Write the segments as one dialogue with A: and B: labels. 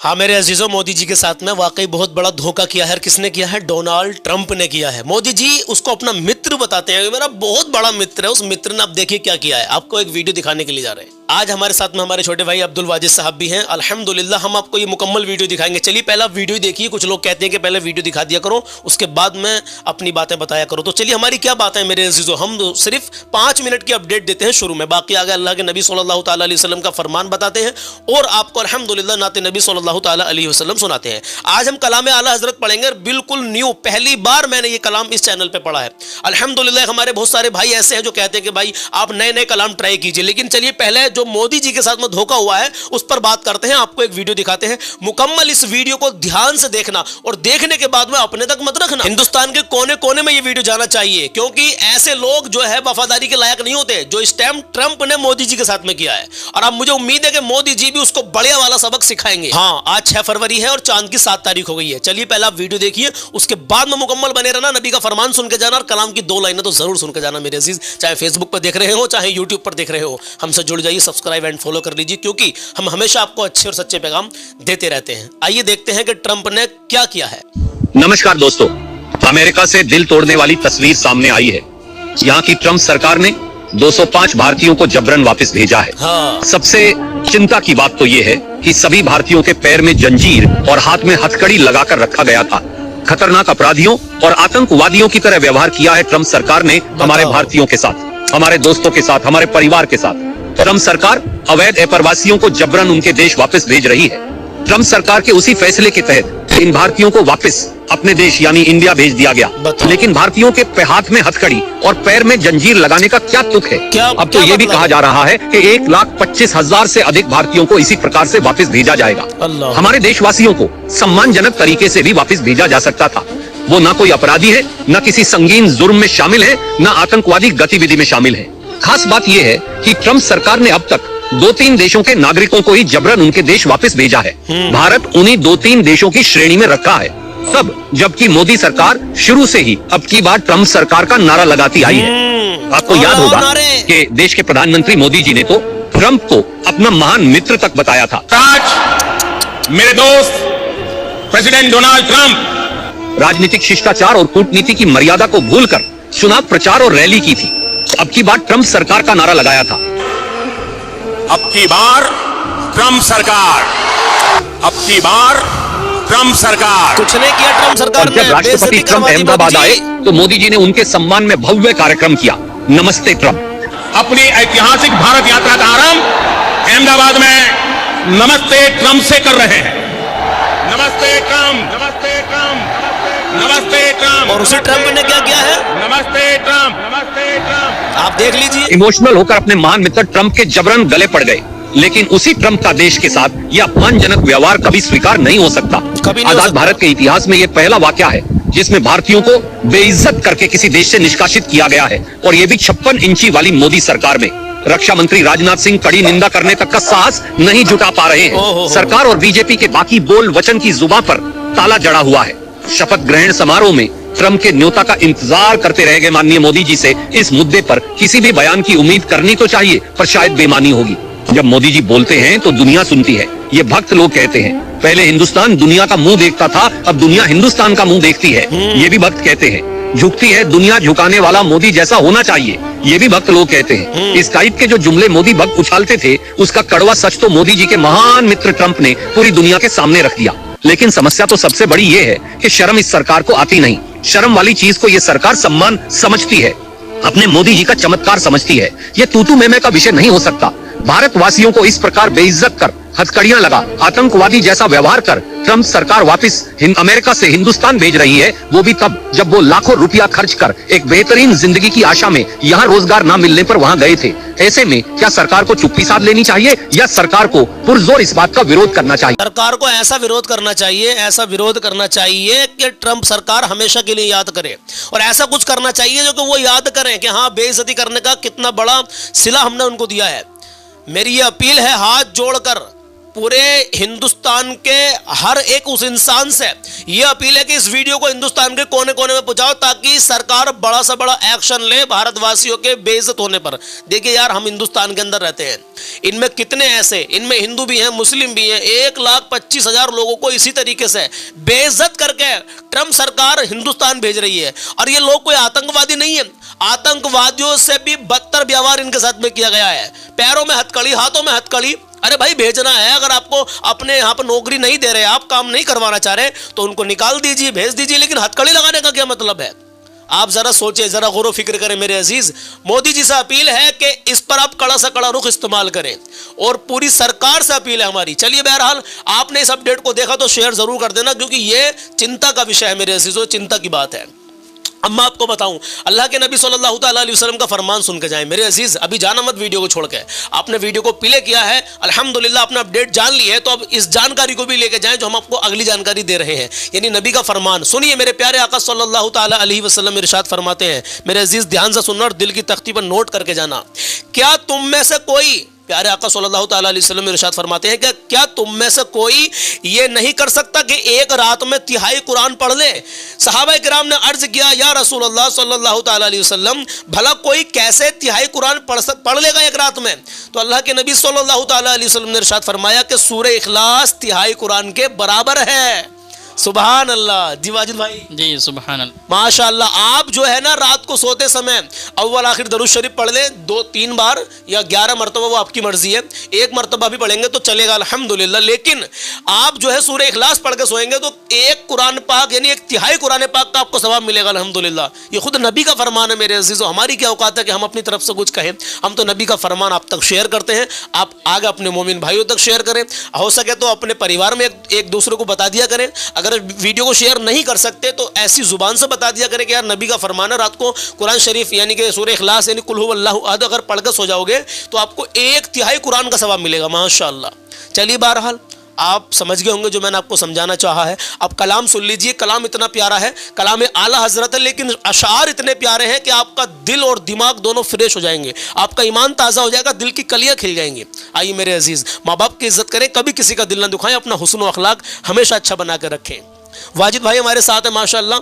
A: हाँ मेरे अजीजों, मोदी जी के साथ में वाकई बहुत बड़ा धोखा किया है। किसने किया है? डोनाल्ड ट्रंप ने किया है। मोदी जी उसको अपना मित्र बताते हैं, मेरा बहुत बड़ा मित्र है। उस मित्र ने आप देखिए क्या किया है। आपको एक वीडियो दिखाने के लिए जा रहे हैं। आज हमारे साथ में हमारे छोटे भाई अब्दुल वाजिद साहब भी हैं। अल्हम्दुलिल्लाह हम आपको ये मुकम्मल वीडियो दिखाएंगे। चलिए पहला वीडियो देखिए। कुछ लोग कहते हैं कि पहले वीडियो दिखा दिया करो, उसके बाद में अपनी बातें बताया करो। तो चलिए हमारी क्या बात है मेरे अजीजों, हम सिर्फ 5 मिनट की अपडेट देते हैं शुरू में, बाकी आगे अल्लाह के नबी सल्लल्लाहु तआला अलैहि वसल्लम का फरमान बताते हैं और आपको अल्हम्दुलिल्लाह नाते नबी सल्लल्लाहु तआला अलैहि वसल्लम सुनाते हैं। आज हम कलाम आला हजरत पढ़ेंगे, बिल्कुल न्यू, पहली बार मैंने ये कलाम इस चैनल पे पढ़ा है। अल्हम्दुलिल्लाह हमारे बहुत सारे भाई ऐसे हैं जो कहते हैं कि भाई आप नए नए कलाम ट्राई कीजिए, लेकिन चलिए पहले जो मोदी जी के साथ में धोखा हुआ है उस पर बात करते हैं। आपको एक वीडियो दिखाते हैं, मुकम्मल इस वीडियो को ध्यान से देखना और देखने के बाद में अपने तक मत रखना। हिंदुस्तान के कोने कोने में ये वीडियो जाना चाहिए, क्योंकि ऐसे लोग जो है वफादारी के लायक नहीं होते जो इस टाइम ट्रंप ने मोदी जी के साथ में किया है। और अब मुझे उम्मीद है कि मोदी जी भी उसको बढ़िया वाला सबक सिखाएंगे। हाँ, आज 6 फरवरी है और चांद की 7 तारीख हो गई है। चलिए पहले आप वीडियो देखिए, उसके बाद में मुकम्मल बने रहना। नबी का फरमान सुन के जाना और कलाम की 2 लाइनें तो जरूर सुन के जाना मेरे अजीज। चाहे फेसबुक पर देख रहे हो चाहे यूट्यूब पर देख रहे हो, हमसे जुड़ जाइए, सब्सक्राइब एंड फॉलो कर लीजिए, क्योंकि हम हमेशा आपको अच्छे और सच्चे पैगाम देते रहते हैं। आइए देखते हैं कि ट्रंप ने क्या किया है।
B: नमस्कार दोस्तों, अमेरिका से दिल तोड़ने वाली तस्वीर सामने आई है। यहाँ की ट्रंप सरकार ने 205 भारतीयों को जबरन वापस भेजा है।
A: हाँ।
B: सबसे चिंता की बात तो ये है कि सभी भारतीयों के पैर में जंजीर और हाथ में हथकड़ी लगाकर रखा गया था। खतरनाक अपराधियों और आतंकवादियों की तरह व्यवहार किया है ट्रंप सरकार ने हमारे भारतीयों के साथ, हमारे दोस्तों के साथ, हमारे परिवार के साथ। ट्रंप सरकार अवैध अप्रवासियों को जबरन उनके देश वापस भेज रही है। ट्रंप सरकार के उसी फैसले के तहत इन भारतीयों को वापस अपने देश यानी इंडिया भेज दिया गया। लेकिन भारतीयों के हाथ में हथकड़ी और पैर में जंजीर लगाने का क्या तुक है? अब तो ये भी कहा जा रहा है कि 1,25,000 से अधिक भारतीयों को इसी प्रकार से वापस भेजा जाएगा। हमारे देशवासियों को सम्मानजनक तरीके से भी वापस भेजा जा सकता था। वो ना कोई अपराधी है, न किसी संगीन जुर्म में शामिल है, न आतंकवादी गतिविधि में शामिल है। खास बात यह है कि ट्रंप सरकार ने अब तक 2-3 देशों के नागरिकों को ही जबरन उनके देश वापस भेजा है। भारत उन्हीं 2-3 देशों की श्रेणी में रखा है, तब जबकि मोदी सरकार शुरू से ही अब की बार ट्रंप सरकार का नारा लगाती आई है। आपको याद होगा कि देश के प्रधानमंत्री मोदी जी ने तो ट्रंप को अपना महान मित्र तक बताया था।
C: आज मेरे दोस्त प्रेसिडेंट डोनाल्ड ट्रंप
B: राजनीतिक शिष्टाचार और कूटनीति की मर्यादा को भूलकर चुनाव प्रचार और रैली की थी। अब की बार ट्रंप सरकार का नारा लगाया था,
C: अब की बार ट्रंप सरकार, अब की बार ट्रंप सरकार।
A: कुछ नहीं किया ट्रंप सरकार ने।
B: जब राष्ट्रपति ट्रंप अहमदाबाद आए तो मोदी जी ने उनके सम्मान में भव्य कार्यक्रम किया, नमस्ते ट्रंप।
C: अपनी ऐतिहासिक भारत यात्रा का आरंभ अहमदाबाद में नमस्ते ट्रंप से कर रहे हैं। नमस्ते ट्रंप, नमस्ते ट्रंप, नमस्ते ट्रंप।
A: और उसी ट्रंप ने क्या किया है?
C: नमस्ते ट्रंप, नमस्ते ट्रंप।
A: आप देख लीजिए,
B: इमोशनल होकर अपने महान मित्र ट्रंप के जबरन गले पड़ गए। लेकिन उसी ट्रंप का देश के साथ यह अपमानजनक व्यवहार कभी स्वीकार नहीं हो सकता। आजाद भारत के इतिहास में यह पहला वाकया है जिसमें भारतीयों को बेइज्जत करके किसी देश से निष्कासित किया गया है, और ये भी 56 इंची वाली मोदी सरकार में। रक्षा मंत्री राजनाथ सिंह कड़ी निंदा करने तक का साहस नहीं जुटा पा रहे हैं। सरकार और बीजेपी के बाकी बोल वचन की जुबान पर ताला जड़ा हुआ है। शपथ ग्रहण समारोह में ट्रंप के न्योता का इंतजार करते रह गए माननीय मोदी जी से इस मुद्दे पर किसी भी बयान की उम्मीद करनी तो चाहिए, पर शायद बेमानी होगी। जब मोदी जी बोलते हैं तो दुनिया सुनती है, ये भक्त लोग कहते हैं। पहले हिंदुस्तान दुनिया का मुंह देखता था, अब दुनिया हिंदुस्तान का मुंह देखती है, ये भी भक्त कहते हैं। झुकती है दुनिया, झुकाने वाला मोदी जैसा होना चाहिए, ये भी भक्त लोग कहते हैं। इस टाइप के जो जुमले मोदी भक्त उछालते थे, उसका कड़वा सच तो मोदी जी के महान मित्र ट्रंप ने पूरी दुनिया के सामने रख दिया। लेकिन समस्या तो सबसे बड़ी ये है कि शर्म इस सरकार को आती नहीं। शर्म वाली चीज को ये सरकार सम्मान समझती है, अपने मोदी जी का चमत्कार समझती है। ये तूतू मैमे का विषय नहीं हो सकता। भारतवासियों को इस प्रकार बेइज्जत कर, हथकड़ियां लगा, आतंकवादी जैसा व्यवहार कर ट्रंप सरकार वापस अमेरिका से हिंदुस्तान भेज रही है, वो भी तब जब वो लाखों रुपया खर्च कर एक बेहतरीन जिंदगी की आशा में यहाँ रोजगार ना मिलने पर वहाँ गए थे। ऐसे में क्या सरकार को चुप्पी साध लेनी चाहिए या सरकार को पुरजोर इस बात का विरोध करना चाहिए?
A: सरकार को ऐसा विरोध करना चाहिए, ऐसा विरोध करना चाहिए कि ट्रंप सरकार हमेशा के लिए याद करे, और ऐसा कुछ करना चाहिए जो कि वो याद करें कि हाँ, बेइज्जती करने का कितना बड़ा सिला हमने उनको दिया है। मेरी ये अपील है हाथ जोड़कर पूरे हिंदुस्तान के हर एक उस इंसान से ये अपील है कि इस वीडियो को हिंदुस्तान के कोने कोने में पहुंचाओ, ताकि सरकार बड़ा से बड़ा एक्शन ले भारतवासियों के बेइज्जत होने पर। देखिए यार, हम हिंदुस्तान के अंदर रहते हैं, इनमें कितने ऐसे, इनमें हिंदू भी हैं, मुस्लिम भी हैं, 1,25,000 लोगों को इसी तरीके से बेइज्जत करके ट्रंप सरकार हिंदुस्तान भेज रही है। और ये लोग कोई आतंकवादी नहीं है, आतंकवादियों से भी बदतर व्यवहार इनके साथ में किया गया है। पैरों में हथकड़ी, हाथों में हथकड़ी। अरे भाई, भेजना है, अगर आपको अपने यहाँ पर नौकरी नहीं दे रहे, आप काम नहीं करवाना चाह रहे, तो उनको निकाल दीजिए, भेज दीजिए, लेकिन हथकड़ी लगाने का क्या मतलब है? आप जरा सोचिए, जरा गौर फिक्र करें मेरे अजीज। मोदी जी से अपील है कि इस पर आप कड़ा सा कड़ा रुख इस्तेमाल करें, और पूरी सरकार से अपील है हमारी। चलिए, बहरहाल आपने इस अपडेट को देखा तो शेयर जरूर कर देना, क्योंकि ये चिंता का विषय है मेरे अजीजों, चिंता की बात है। अब मैं आपको बताऊं, अल्लाह के नबी सल्लल्लाहु अलैहि वसल्लम का फरमान सुन के जाएं मेरे अजीज। अभी जाना मत वीडियो को छोड़ के, आपने वीडियो को प्ले किया है, अल्हम्दुलिल्लाह आपने अपडेट जान ली है, तो अब इस जानकारी को भी लेके जाएं जो हम आपको अगली जानकारी दे रहे हैं, यानी नबी का फरमान। सुनिए, मेरे प्यारे आका सल्लल्लाहु अलैहि वसल्लम इरशाद फरमाते हैं, मेरे अजीज ध्यान से सुनना और दिल की तख्ती पर नोट करके जाना। क्या तुम में से कोई, प्यारे आका सल्लल्लाहु अलैहि वसल्लम इरशाद फरमाते हैं कि क्या तुम में से कोई ये नहीं कर सकता कि एक रात में तिहाई कुरान पढ़ ले? सहाबा किराम ने अर्ज किया, या रसूल अल्लाह सल्लल्लाहु अलैहि वसल्लम, भला कोई कैसे तिहाई कुरान पढ़ लेगा एक रात में? तो अल्लाह के नबी सल्लल्लाहु अलैहि वसल्लम ने इरशाद फरमाया कि सूरह इखलास तिहाई कुरान के बराबर है। सुभान अल्लाह। जी वाजिद भाई।
D: जी सुभान अल्लाह,
A: माशाअल्लाह। आप जो है ना, रात को सोते समय अव्वल आखिर दरूद शरीफ पढ़ लें 2-3 बार या 11 मरतबा, वो आपकी मर्जी है। 1 मरतबा भी पढ़ेंगे तो चलेगा अल्हम्दुलिल्लाह। लेकिन आप जो है सूरह इखलास पढ़ के सोएंगे तो एक कुरान पाक यानी एक तिहाई कुरान पाक का आपको सवाब मिलेगा अल्हम्दुलिल्लाह। ये खुद नबी का फरमान है मेरे अजीजों। हमारी क्या औकात है कि हम अपनी तरफ से कुछ कहें? हम तो नबी का फरमान आप तक शेयर करते हैं, आप आगे अपने मोमिन भाइयों तक शेयर करें, हो सके तो अपने परिवार में एक दूसरे को बता दिया करें। अगर वीडियो को शेयर नहीं कर सकते तो ऐसी जुबान से बता दिया करें कि यार नबी का फरमान है, रात को कुरान शरीफ यानी कि सूरह इखलास यानी कुल हुवल्लाहु अहद अगर पढ़कर सो जाओगे तो आपको 1/3 कुरान का सवाब मिलेगा माशाअल्लाह। चलिए, बहरहाल आप समझ गए होंगे जो मैंने आपको समझाना चाहा है। अब कलाम सुन लीजिए। कलाम इतना प्यारा है, कलाम आला हजरत है, लेकिन अशार इतने प्यारे हैं कि आपका दिल और दिमाग दोनों फ्रेश हो जाएंगे, आपका ईमान ताज़ा हो जाएगा, दिल की कलियां खिल जाएंगी। आइए मेरे अजीज, माँ बाप की इज्जत करें, कभी किसी का दिल ना दुखाएं, अपना हुस्न व अखलाक हमेशा अच्छा बना कर रखें। वाजिद भाई हमारे साथ है माशाअल्लाह,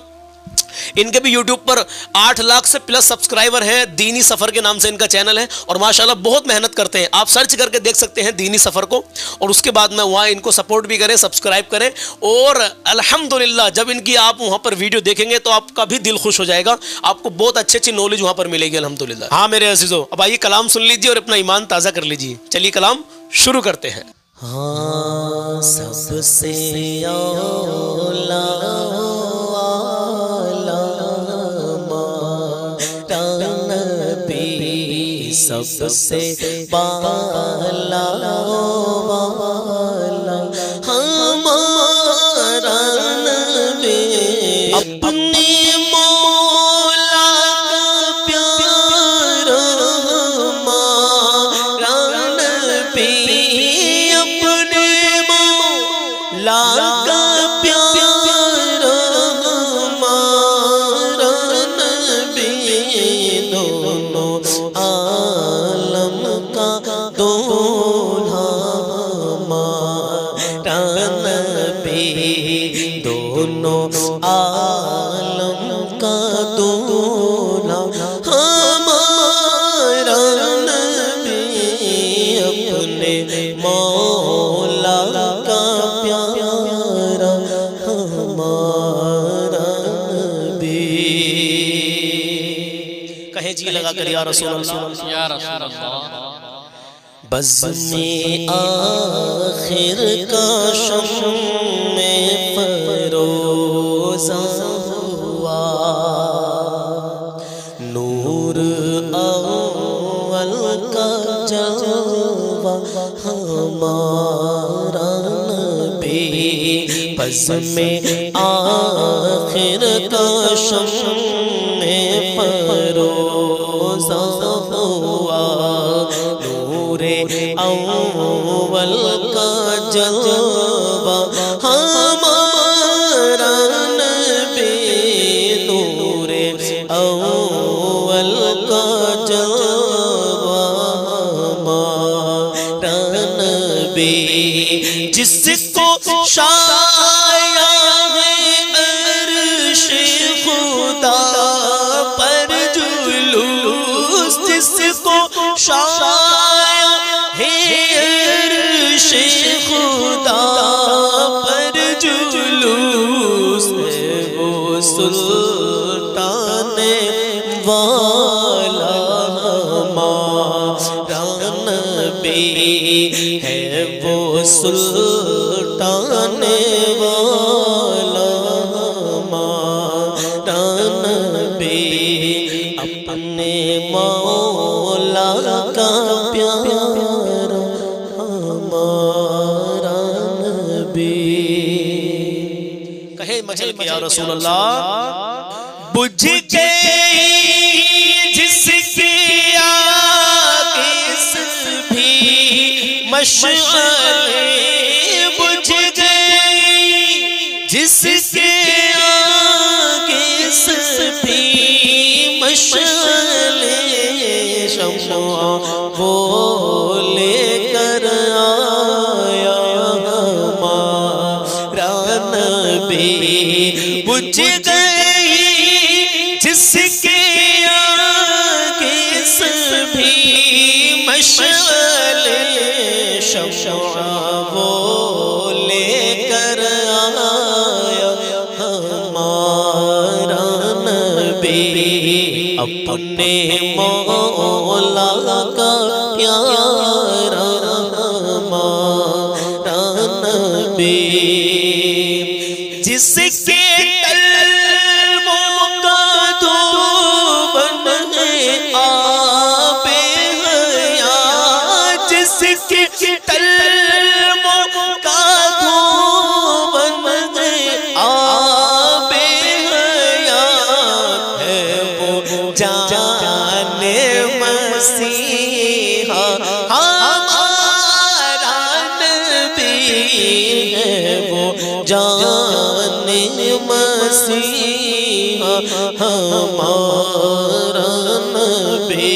A: इनके भी यूट्यूब पर 8 लाख से प्लस सब्सक्राइबर हैं। दीनी सफ़र के नाम से इनका चैनल है और माशाल्लाह बहुत मेहनत करते हैं। आप सर्च करके देख सकते हैं दीनी सफ़र को, और उसके बाद में वहाँ इनको सपोर्ट भी करें, सब्सक्राइब करें, और अल्हम्दुलिल्लाह जब इनकी आप वहाँ पर वीडियो देखेंगे तो आपका भी दिल खुश हो जाएगा, आपको बहुत अच्छी अच्छी नॉलेज वहाँ पर मिलेगी अल्हम्दुलिल्लाह। हाँ मेरे अजीज़ों, अब आइए कलाम सुन लीजिए और अपना ईमान ताज़ा कर लीजिए। चलिए कलाम शुरू करते हैं।
E: हाँ, सबसे औला नबी, सबसे बाला हमारा नबी, अपने मौला का प्यारा हमारा नबी, अपने मौला का प्यारा हमारा नबी, दोनों आलम का दूल्हा हमारा नबी, दोनों आलम का दूल्हा हमारा नबी, अपने मौला का प्यारा हमारा नबी।
A: कहें जी लगा कर या रसूल अल्लाह,
D: या रसूल अल्लाह।
E: बज़्म-ए आखिर का शम्मे फरोज़ा हुआ, नूर अव्वल का जलवा हमारा नबी, बज़्म-ए आखिर का शम्मे फरोज़ा हुआ, नूरे अव्वल का जलवा हमारा नबी, नूरे अव्वल का जलवा हमारा नबी, शाया है अर्श खुदा पर जुलूस, जिसको शाया है अर्श खुदा पर जुलूस, वो सुल्तान वाला हमारा नबी है, वो सुल्तान वाला हमारा नबी, अपने मौला का प्यारा हमारा नबी।
A: कहे मचल के या रसूल अल्लाह,
E: बुझ गई जिसके आगे भी मशअले, बुझ गई जिसके आगे भी मशअले, शम्मा वो लेकर आया हमारा नबी। बुझ गई जिसके आगे भी मशअले, शम्मा वो लेकर आया हमारा नबी, अपने मौला का प्यारा हमारा नबी, जिसके तलवों का धोबन है आबे हयात, जिसके तलवों का धोबन है आबे हयात, है वो जाने मसीहा हमारा नबी, है वो जाने मसीहा हमारा नबी,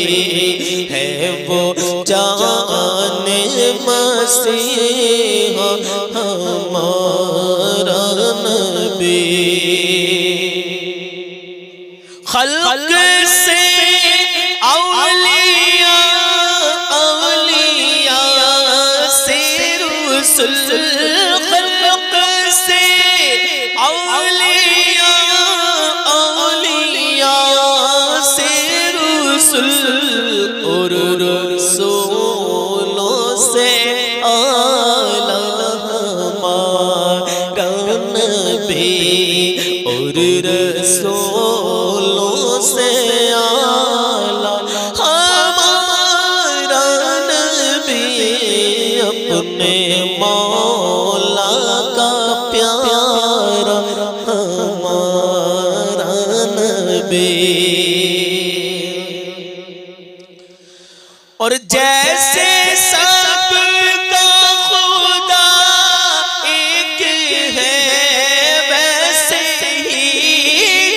E: है वो जाने मसीहा हमारा नबी। खल्क से औलिया, औलिया से रुसूल, खल्क से औलिया, औलिया से रुसूल, और रसूलों से आला हमारा नबी, और रसूलों से आला हमारा नबी, अपने मौला का प्यारा हमारा नबी। और जैसे सबका खुदा एक है, वैसे ही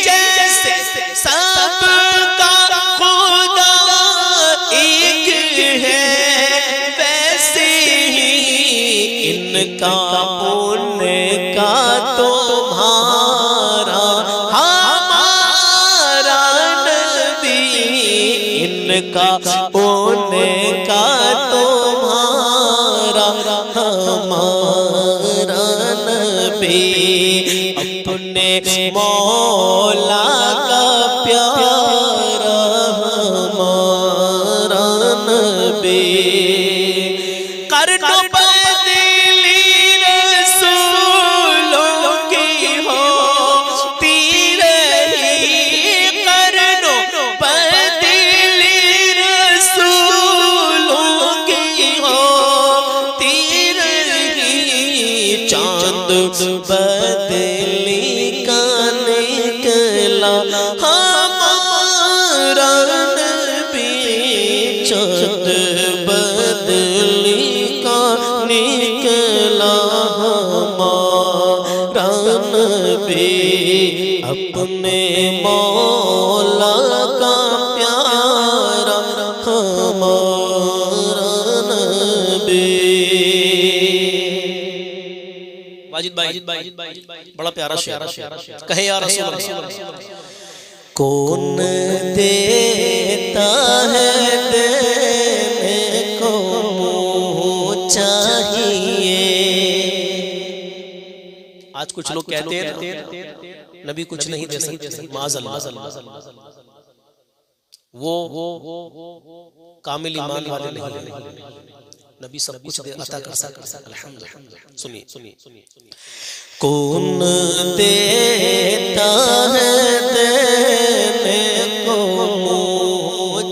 E: जैसे सबका खुदा एक है, वैसे ही इनका उनका तुम्हारा हमारा नबी, इनका उनका तुम्हारा हमारा नबी, अपने मौला का प्यारा हमारा नबी। करनो बदली रसूलों की होती रही, करनो बदली रसूलों की होती रही, चांद बदली का निकला हमारा नबी, चांद बदली का निकला हमारा नबी, अपने मौला का प्यारा हमारा नबी।
A: माजिद भाई बड़ा प्यारा शेर कहे या रसूल अल्लाह।
E: कौन देता है देने को चाहिए।
A: आज कुछ लोग कहते हैं नबी कुछ नहीं दे सकते, माज़अल्लाह वो कामिल ईमान वाले नहीं, नबी सब कुछ अता कर सकता है। अल्हम्दुलिल्लाह। सुनिए
E: कौन देता है देने को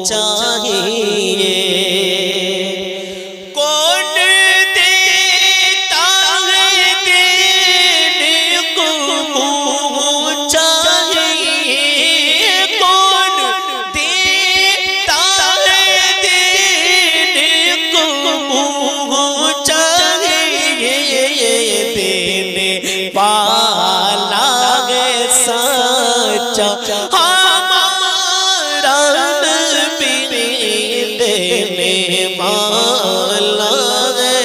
E: चाहिए। कौन देता है देने को चाहिए। कौन देता है देने को चाहिए। देने वाला है सच्चा हमारा नबी। देने वाला है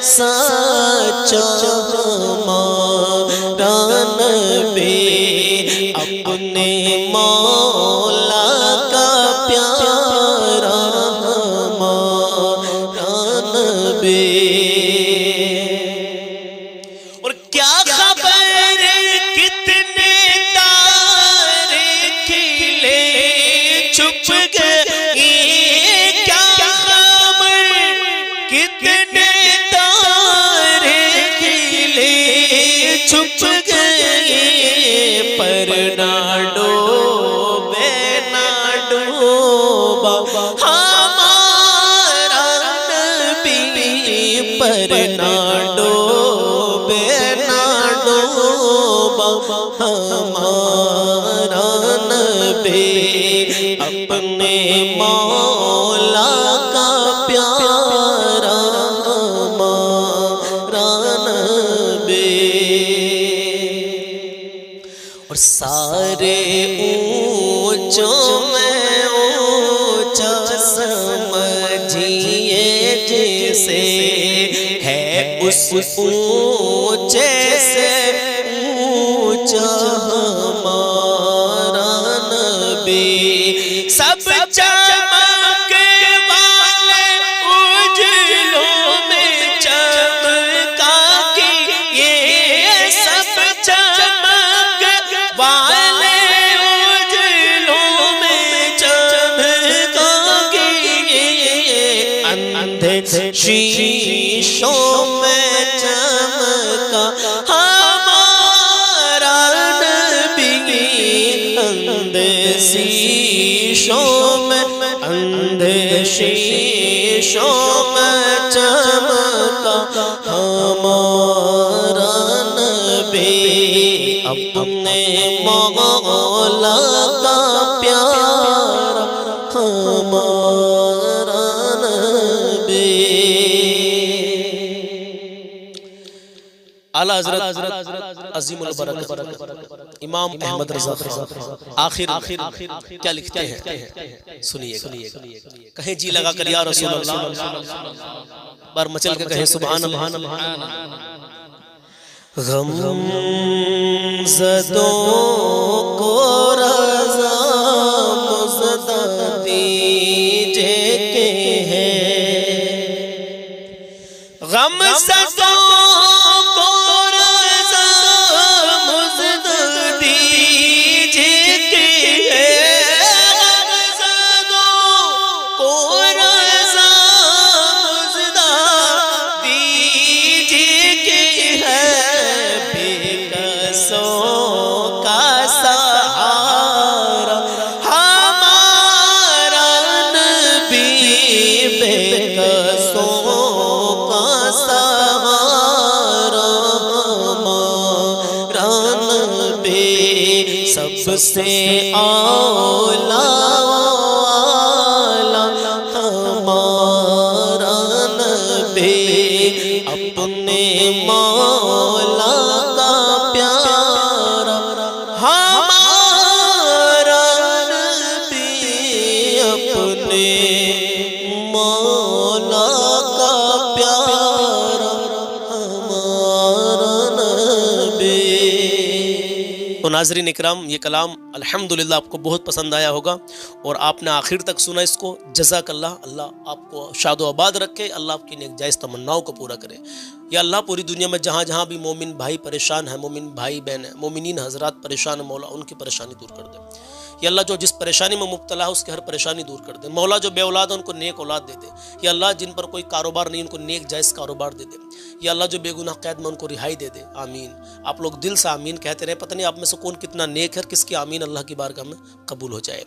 E: सच्चा हमारा नबी। अपने मौला का प्यारा हमारा नबी। और क्या खबर कितने तारे खिले छुप गए। क्या खबर कितने तारे खिले छुप गए। पर ना डूबे ना डूबा हमारा नबी। पर ना डूबे ना डूबा हमारा नबी। अपने मौला का प्यारा हमारा नबी। और सारे ऊंचों में ऊंचा समझिए जिसे है उस ऊंचे से ऊंचा हमारा नबी। सब चमके वाले उजलों में चमका के ये सब चमके वाले उजलों में चमका के अंधे शीशों में चमका हमारा नबी। अंधे शीशों में अंधे शीशों में चमका हमारा नबी। अपने मौला का प्यारा हमारा नबी।
A: आला हज़रत अज़ीमुल बरकत इमाम अहमद रज़ा आखिर क्या लिखते हैं, सुनिए कहें जी लगा कर या रसूल अल्लाह। बार मचल के कहें सुभान अल्लाह।
E: गम ज़दों को रज़ा मुज़दा दीजिए के है। गम ज़दों को रज़ा मुज़दा दीजिए के है। गम ज़दों को रज़ा मुज़दा दीजिए के है। का सहारा हमारा नबी। बेकसों का सहारा हमारा नबी। सबसे आला हमारा नबी। अपने मौला का प्यारा हमारा नबी। अपने मौला का प्यारा हमारा नबी।
A: तो नाज़रीन इकराम, ये कलाम अल्हम्दुलिल्लाह आपको बहुत पसंद आया होगा और आपने आखिर तक सुना इसको। जज़ाकल्लाह, अल्लाह आपको शादो आबाद रखे, अल्लाह आपकी नेक जायज़ तमन्नाओं को पूरा करे। या अल्लाह पूरी दुनिया में जहाँ जहाँ भी मोमिन भाई परेशान है, मोमिन भाई बहन है, मोमिनीन हजरात परेशान है, मौला उनकी परेशानी दूर कर दे। या अल्लाह जो जिस परेशानी में मुब्तला है उसकी हर परेशानी दूर कर दे। मौला जो बे औलाद है उनको नेक औलाद दे दे। या अल्लाह जिन पर कोई कारोबार नहीं उनको नेक जायज़ कारोबार दे दे। या अल्लाह जो बेगुनाह कैद में उनको रिहाई दे दे। आमीन। आप लोग दिल से आमीन कहते रहे, पता नहीं आप में से कौन कितना नेक है, किसकी आमीन अल्लाह की बारगाह में कबूल हो जाए।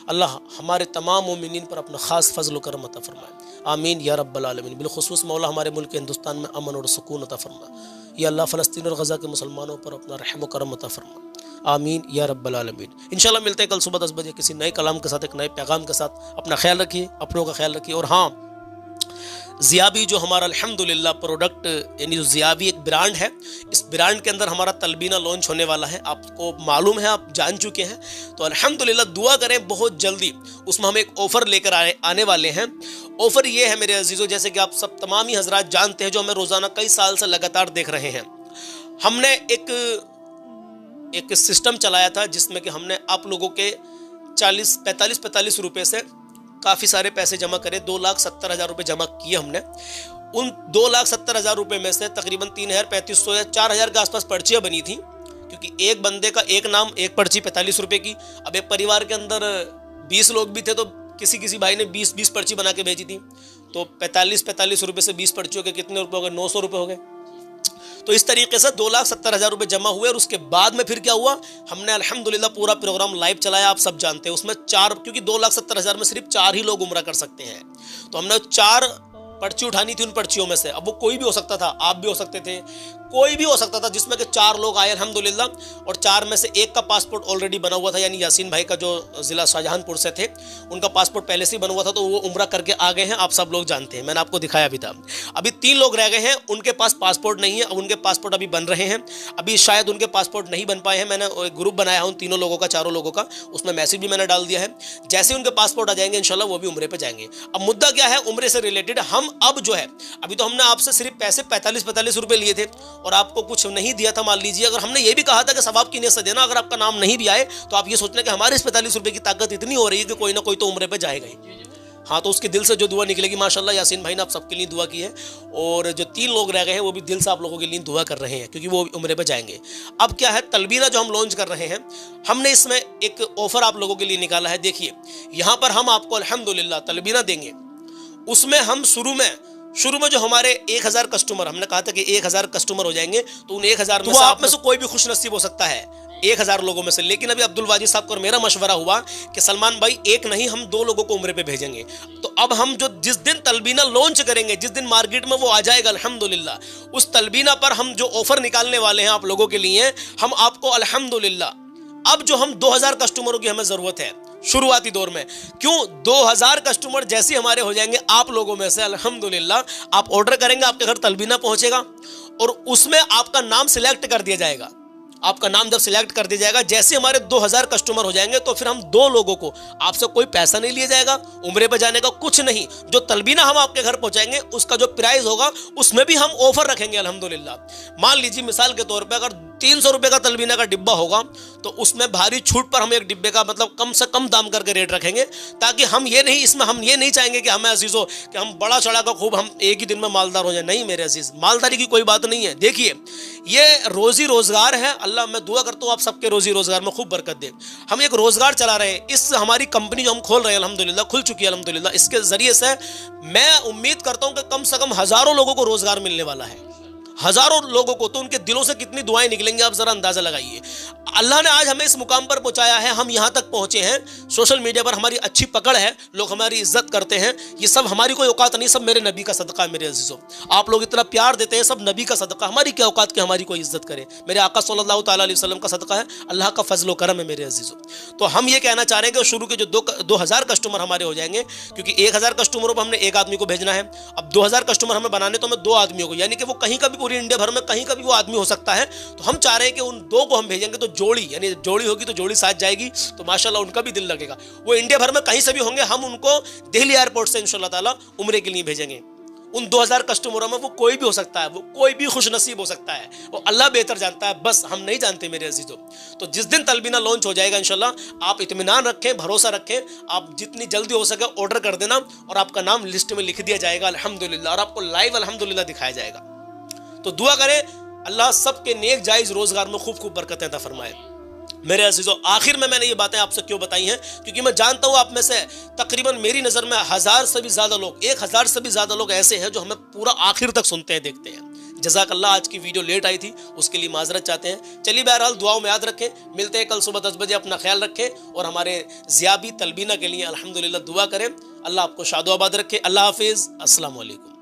A: अल्लाह हमारे तमाम मोमिनीन पर अपना ख़ास फजल व करम अता फरमाए। आमीन या रब्बल आलमीन। बिलखुसूस मौला हमारे मुल्क हिंदुस्तान में अमन और सुकून अता फरमाए। या अल्लाह फ़लस्तीन और गज़ा के मुसलमानों पर अपना रहम व करम अता फरमाए। आमीन या रब्बल आलमीन। इंशाल्लाह मिलते हैं कल सुबह 10 बजे किसी नए कलाम के साथ, एक नए पैगाम के साथ। अपना ख्याल रखिए, अपनों का ख्याल रखिए। और हाँ, ज़ियाबी जो हमारा अल्हम्दुलिल्लाह प्रोडक्ट, यानी जो ज़ियाबी एक ब्रांड है, इस ब्रांड के अंदर हमारा तलबीना लॉन्च होने वाला है। आपको मालूम है, आप जान चुके हैं। तो अल्हम्दुलिल्लाह दुआ करें, बहुत जल्दी उसमें हम एक ऑफ़र लेकर आने वाले हैं। ऑफ़र ये है मेरे अजीज़ों, जैसे कि आप सब तमाम ही हजरात जानते हैं, जो हमें रोज़ाना कई साल से लगातार देख रहे हैं, हमने एक सिस्टम चलाया था जिसमें कि हमने आप लोगों के 45 रुपए से काफ़ी सारे पैसे जमा करे। 2,70,000 रुपये जमा किए हमने। उन 2,70,000 रुपये में से तकरीबन 3,3500 या 4,000 के आसपास पर्चियाँ बनी थी, क्योंकि एक बंदे का एक नाम एक पर्ची 45 रुपये की। अब एक परिवार के अंदर 20 लोग भी थे, तो किसी भाई ने 20 पर्ची बना के भेजी थी। तो 45 रुपये से 20 पर्चियों के कितने रुपये हो गए? 900 रुपये हो गए। तो इस तरीके से 2,70,000 रुपये जमा हुए। और उसके बाद में फिर क्या हुआ, हमने अल्हम्दुलिल्लाह पूरा प्रोग्राम लाइव चलाया। आप सब जानते हैं उसमें 4, क्योंकि 2,70,000 में सिर्फ 4 ही लोग उम्रा कर सकते हैं, तो हमने 4 पर्ची उठानी थी उन पर्चियों में से। अब वो कोई भी हो सकता था, आप भी हो सकते थे, कोई भी हो सकता था, जिसमें कि 4 लोग आए अल्हम्दुलिल्लाह। और 4 में से एक का पासपोर्ट ऑलरेडी बना हुआ था, यानी यासीन भाई का जो ज़िला शाहजहांपुर से थे, उनका पासपोर्ट पहले से ही बना हुआ था, तो वो उम्रा करके आ गए हैं। आप सब लोग जानते हैं, मैंने आपको दिखाया भी था। अभी 3 लोग रह गए हैं, उनके पास पासपोर्ट नहीं है। अब उनके पासपोर्ट अभी बन रहे हैं, अभी शायद उनके पासपोर्ट नहीं बन पाए हैं। मैंने एक ग्रुप बनाया है उन तीनों लोगों का, 4 लोगों का, उसमें मैसेज भी मैंने डाल दिया है। जैसे उनके पासपोर्ट आ जाएंगे इंशाल्लाह वो भी उम्रे पे जाएंगे। अब मुद्दा क्या है, उम्रे से रिलेटेड हम अब जो है, अभी तो हमने आपसे सिर्फ पैसे 45 रुपये लिए थे और आपको कुछ नहीं दिया था। मान लीजिए अगर हमने ये भी कहा था कि सवाब की नीयत से देना, अगर आपका नाम नहीं भी आए तो आप ये सोचना कि हमारे इस 45 रुपये की ताकत इतनी हो रही है कि कोई ना कोई तो उम्रे पे जाएगा ही। हाँ, तो उसके दिल से जो दुआ निकलेगी, माशाल्लाह यासीन भाई ने आप सबके लिए दुआ की है। और जो 3 लोग रह गए हैं वो भी दिल से आप लोगों के लिए दुआ कर रहे हैं, क्योंकि वो उम्रे पे जाएंगे। अब क्या है, तलबीना जो हम लॉन्च कर रहे हैं, हमने इसमें एक ऑफर आप लोगों के लिए निकाला है। देखिए, यहाँ पर हम आपको अल्हम्दुलिल्लाह तलबीना देंगे। उसमें हम शुरू में जो हमारे 1000 कस्टमर, हमने कहा था कि 1000 कस्टमर हो जाएंगे, तो उन 1000 में से आप में से कोई भी खुश नसीब हो सकता है 1000 लोगों में से। लेकिन अभी अब्दुल वाजिद साहब को और मेरा मशवरा हुआ कि सलमान भाई, एक नहीं, हम 2 लोगों को उम्रे पे भेजेंगे। तो अब हम जिस दिन तलबीना लॉन्च करेंगे, जिस दिन मार्केट में वो आ जाएगा अल्हम्दुलिल्लाह, उस तलबीना पर हम जो ऑफर निकालने वाले हैं आप लोगों के लिए, हम आपको अल्हम्दुलिल्लाह, अब जो हम 2000 कस्टमरों की हमें जरूरत है शुरुआती दौर में, क्यों 2000 कस्टमर जैसे हमारे हो जाएंगे आप लोगों में से, अल्हम्दुलिल्लाह आप ऑर्डर करेंगे, आपके घर तलबीना पहुंचेगा और उसमें आपका नाम सिलेक्ट कर दिया जाएगा। आपका नाम जब सिलेक्ट कर दिया जाएगा, जैसे हमारे 2000 कस्टमर हो जाएंगे, तो फिर हम 2 लोगों को, आपसे कोई पैसा नहीं लिया जाएगा, उम्रे पे जाने का कुछ नहीं, जो तलबीना हम आपके घर पहुंचाएंगे उसका जो प्राइस होगा उसमें भी हम ऑफर रखेंगे अल्हम्दुलिल्लाह। मान लीजिए मिसाल के तौर पे अगर 300 रुपये का तलबीना का डिब्बा होगा, तो उसमें भारी छूट पर हम एक डिब्बे का मतलब कम से कम दाम करके रेट रखेंगे, ताकि हम ये नहीं चाहेंगे कि हमें अजीज़ों कि हम बड़ा चढ़ा कर खूब हम एक ही दिन में मालदार हो जाए। नहीं मेरे अजीज़, मालदारी की कोई बात नहीं है। देखिए, ये रोजी रोजगार है। अल्लाह, मैं दुआ करता हूँ आप सबके रोजी रोजगार में खूब बरकत दे। हम एक रोजगार चला रहे हैं, इस हमारी कंपनी जो हम खोल रहे हैं अल्हम्दुलिल्लाह, खुल चुकी है अल्हम्दुलिल्लाह, इसके जरिए से मैं उम्मीद करता हूँ कि कम से कम हज़ारों लोगों को रोजगार मिलने वाला है, हजारों लोगों को। तो उनके दिलों से कितनी दुआएं निकलेंगी, आप जरा अंदाजा लगाइए। अल्लाह ने आज हमें इस मुकाम पर पहुंचाया है, हम यहां तक पहुंचे हैं। सोशल मीडिया पर हमारी अच्छी पकड़ है, लोग हमारी इज्जत करते हैं। ये सब हमारी कोई औकात नहीं, सब मेरे नबी का सदका है। मेरे अजीजों, आप लोग इतना प्यार देते हैं, सब नबी का सदका। हमारी क्या औकात कि हमारी कोई इज्जत करे? मेरे आका सल्लल्लाहु तआला अलैहि वसल्लम का सदका है, अल्लाह का फजल करम है मेरे अजीजों। तो हम ये कहना चाह रहे हैं कि शुरू के जो 2000 कस्टमर हमारे हो जाएंगे, क्योंकि 1000 कस्टमरों पर हमने एक आदमी को भेजना है। अब 2000 कस्टमर हमें बनाने तो हमें 2 आदमियों को, यानी कि वो कहीं का भी पूरी इंडिया भर में कहीं का भी वो आदमी हो सकता है। तो हम चाह रहे हैं कि उन 2 को हम भेजेंगे, तो जोड़ी, यानी जोड़ी होगी तो जोड़ी साथ जाएगी, तो माशाल्लाह उनका भी दिल लगेगा। वो इंडिया भर में कहीं से भी होंगे, हम उनको दिल्ली एयरपोर्ट से इंशाल्लाह ताला उम्रे के लिए भेजेंगे। उन 2000 कस्टमरों में वो कोई भी हो सकता है, वो कोई भी खुश नसीब हो सकता है, वो अल्लाह बेहतर जानता है, बस हम नहीं जानते मेरे अजीजों। तो जिस दिन तलबीना लॉन्च हो जाएगा इंशाल्लाह, आप इत्मीनान रखें, भरोसा रखें, आप जितनी जल्दी हो सके ऑर्डर कर देना और आपका नाम लिस्ट में लिख दिया जाएगा अल्हम्दुलिल्लाह, और आपको लाइव अल्हम्दुलिल्लाह दिखाया जाएगा। तो दुआ करें अल्लाह सबके नेक जायज रोजगार में खूब खूब बरकतें अता फरमाए। मेरे अजीजों, आखिर में मैंने ये बातें आपसे क्यों बताई हैं, क्योंकि मैं जानता हूं आप में से तकरीबन मेरी नज़र में 1000 से भी ज़्यादा लोग, 1000 से भी ज़्यादा लोग ऐसे हैं जो हमें पूरा आखिर तक सुनते हैं, देखते हैं। जज़ाकल्लाह, आज की वीडियो लेट आई थी, उसके लिए माजरत चाहते हैं। चलिए बहरहाल दुआओं में याद रखें, मिलते हैं कल सुबह 10 बजे। अपना ख्याल रखें और हमारे ज़ियाबी तलबीना के लिए अल्हम्दुलिल्लाह दुआ करें। अल्लाह आपको शादो आबाद रखे। अल्लाह हाफिज़, अस्सलाम वालेकुम।